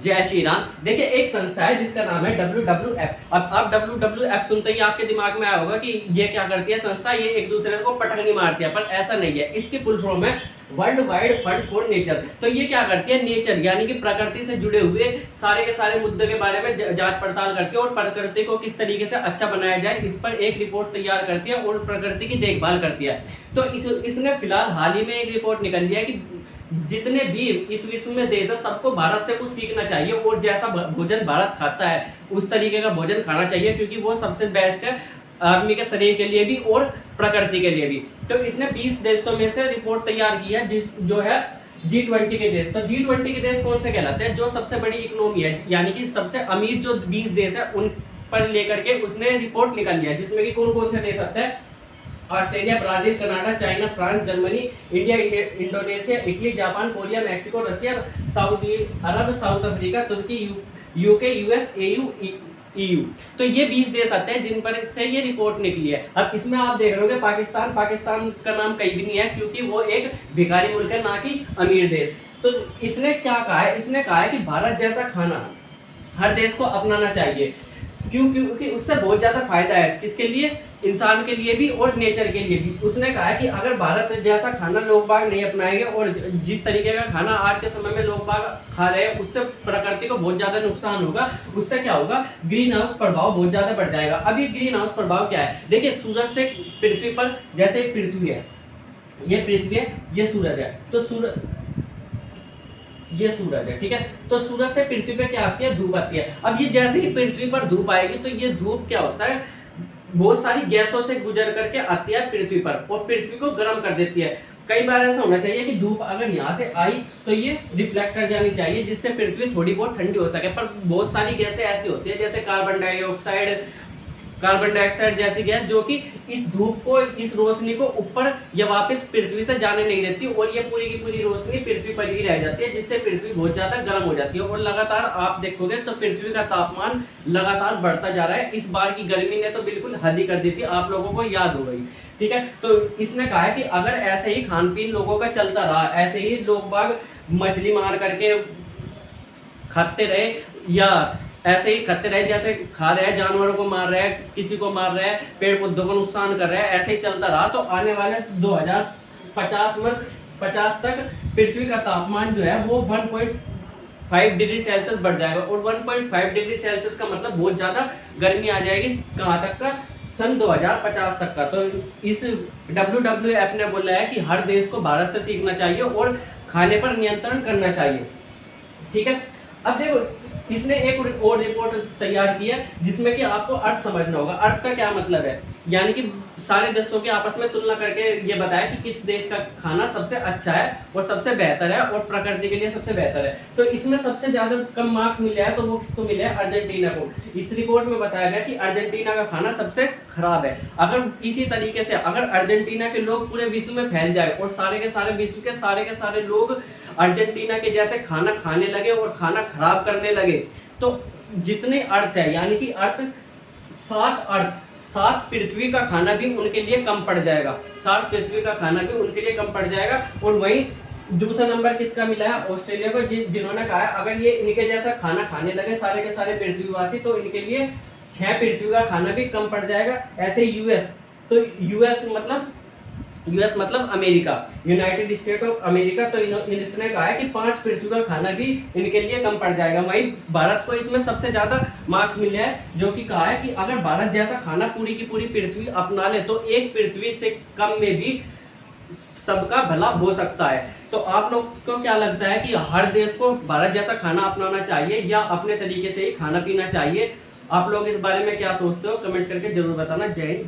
जय श्री राम। देखिए, एक संस्था है जिसका नाम है WWF। अब आप WWF सुनते ही आपके दिमाग में आया होगा कि ये क्या करती है संस्था, ये एक दूसरे को पटकनी मारती है, पर ऐसा नहीं है। इसकी फुल फॉर्म है world wide fund for nature. तो ये क्या करती है, नेचर यानी कि प्रकृति से जुड़े हुए सारे के सारे मुद्दे के बारे में जांच पड़ताल करती है और प्रकृति को किस तरीके से अच्छा बनाया जाए इस पर एक रिपोर्ट तैयार करती है और प्रकृति की देखभाल करती है। तो इसने फिलहाल हाल ही में एक रिपोर्ट निकल लिया कि जितने भी इस विश्व में देश है सबको भारत से कुछ सीखना चाहिए और जैसा भोजन भारत खाता है उस तरीके का भोजन खाना चाहिए, क्योंकि वो सबसे बेस्ट है आदमी के शरीर के लिए भी और प्रकृति के लिए भी। तो इसने 20 देशों में से रिपोर्ट तैयार की है जो है G20 के देश। तो G20 के देश कौन से कहलाते हैं? जो सबसे बड़ी इकोनॉमी है, यानी कि सबसे अमीर जो 20 देश है उन पर लेकर के उसने रिपोर्ट निकाल लिया, जिसमें कि कौन कौन से देश आते हैं? Australia, Brazil, Canada, China, France, Germany, India, Indonesia, Italy, Japan, Korea, Mexico, Russia, Saudi Arab, South Africa, तुर्की, यूके, यूएस, EU। तो ये 20 देश आते हैं जिन पर से ये रिपोर्ट निकली है। अब इसमें आप देख रहे हो पाकिस्तान का नाम कहीं भी नहीं है, क्योंकि वो एक भिखारी मुल्क है, ना कि अमीर देश। तो इसने क्या कहा है? इसने कहा है कि भारत जैसा खाना हर देश को अपनाना चाहिए। क्योंकि उससे बहुत ज्यादा फायदा है, किसके लिए? इंसान के लिए भी और नेचर के लिए भी। उसने कहा है कि अगर भारत जैसा खाना लोग बाग नहीं अपनाएंगे और जिस तरीके का खाना आज के समय में लोग बाग खा रहे हैं उससे प्रकृति को बहुत ज्यादा नुकसान होगा। उससे क्या होगा? ग्रीन हाउस प्रभाव बहुत ज्यादा बढ़ जाएगा। अब ये ग्रीन हाउस प्रभाव क्या है? देखिए, सूरज से पृथ्वी पर, जैसे पृथ्वी है, ये पृथ्वी है, ये सूरज है, तो ये सूरज है, ठीक है। तो सूरज से पृथ्वी पे क्या आती है? धूप आती है। अब ये जैसे ही पृथ्वी पर धूप आएगी तो ये धूप क्या होता है? बहुत सारी गैसों से गुजर करके आती है पृथ्वी पर और पृथ्वी को गर्म कर देती है। कई बार ऐसा होना चाहिए कि धूप अगर यहाँ से आई तो ये रिफ्लेक्ट कर जानी चाहिए, जिससे पृथ्वी थोड़ी बहुत ठंडी हो सके। पर बहुत सारी गैसें ऐसी होती है जैसे कार्बन डाइऑक्साइड जैसी गैस, जो कि इस धूप को, इस रोशनी को ऊपर या वापस पृथ्वी से जाने नहीं देती और ये पूरी की पूरी रोशनी पृथ्वी पर ही रह जाती है, जिससे पृथ्वी बहुत ज्यादा गर्म हो जाती है। और लगातार आप देखोगे तो पृथ्वी का तापमान लगातार बढ़ता जा रहा है। इस बार की गर्मी ने तो बिल्कुल हद ही कर दी थी, आप लोगों को याद हो गई, ठीक है। तो इसने कहा है कि अगर ऐसे ही खान पीन लोगों का चलता रहा, ऐसे ही लोग बाग मछली मार करके खाते रहे या ऐसे ही खाते रहे, जैसे खा रहे हैं, जानवरों को मार रहे हैं, किसी को मार रहे हैं, पेड़ पौधों को नुकसान कर रहे हैं, ऐसे ही चलता रहा तो आने वाले 2050 तक पृथ्वी का तापमान जो है वो 1.5 डिग्री सेल्सियस बढ़ जाएगा। और 1.5 डिग्री सेल्सियस का मतलब बहुत ज्यादा गर्मी आ जाएगी। कहाँ तक का? सन 2050 तक का। तो इस WWF ने बोला है कि हर देश को भारत से सीखना चाहिए और खाने पर नियंत्रण करना चाहिए, ठीक है। अब देखो, इसने एक और रिपोर्ट तैयार की है जिसमें कि आपको अर्थ समझना होगा। अर्थ का क्या मतलब है? यानी कि सारे देशों के आपस में तुलना करके ये बताया कि किस देश का खाना सबसे अच्छा है और सबसे बेहतर है और प्रकृति के लिए सबसे बेहतर है। तो इसमें सबसे ज्यादा कम मार्क्स मिले हैं, तो वो किसको मिले हैं? अर्जेंटीना को। इस रिपोर्ट में बताया गया कि अर्जेंटीना का खाना सबसे खराब है। अगर इसी तरीके से अगर अर्जेंटीना के लोग पूरे विश्व में फैल जाए और सारे के सारे विश्व के सारे लोग अर्जेंटीना के जैसे खाना खाने लगे और खाना खराब करने लगे, तो जितने अर्थ है, यानी कि सात पृथ्वी का खाना भी उनके लिए कम पड़ जाएगा। 7 पृथ्वी का खाना भी उनके लिए कम पड़ जाएगा। और वहीं दूसरा नंबर किसका मिला है? ऑस्ट्रेलिया को, जिन्होंने कहा है अगर ये इनके जैसा खाना खाने लगे सारे के सारे पृथ्वीवासी तो इनके लिए 6 पृथ्वी का खाना भी कम पड़ जाएगा। ऐसे यूएस, तो यूएस मतलब America, United state of America, तो इसने कहा है कि 5 पृथ्वी का खाना भी इनके लिए कम पड़ जाएगा। वहीं भारत को इसमें सबसे ज्यादा मार्क्स मिले हैं, जो कि कहा है कि अगर भारत जैसा खाना पूरी की पूरी पृथ्वी अपना ले तो एक पृथ्वी से कम में भी सबका भला हो सकता है। तो आप लोग को क्या लगता है कि हर देश को भारत जैसा खाना अपनाना चाहिए या अपने तरीके से ही खाना पीना चाहिए? आप लोग इस बारे में क्या सोचते हो? कमेंट करके जरूर बताना। जय हिंद।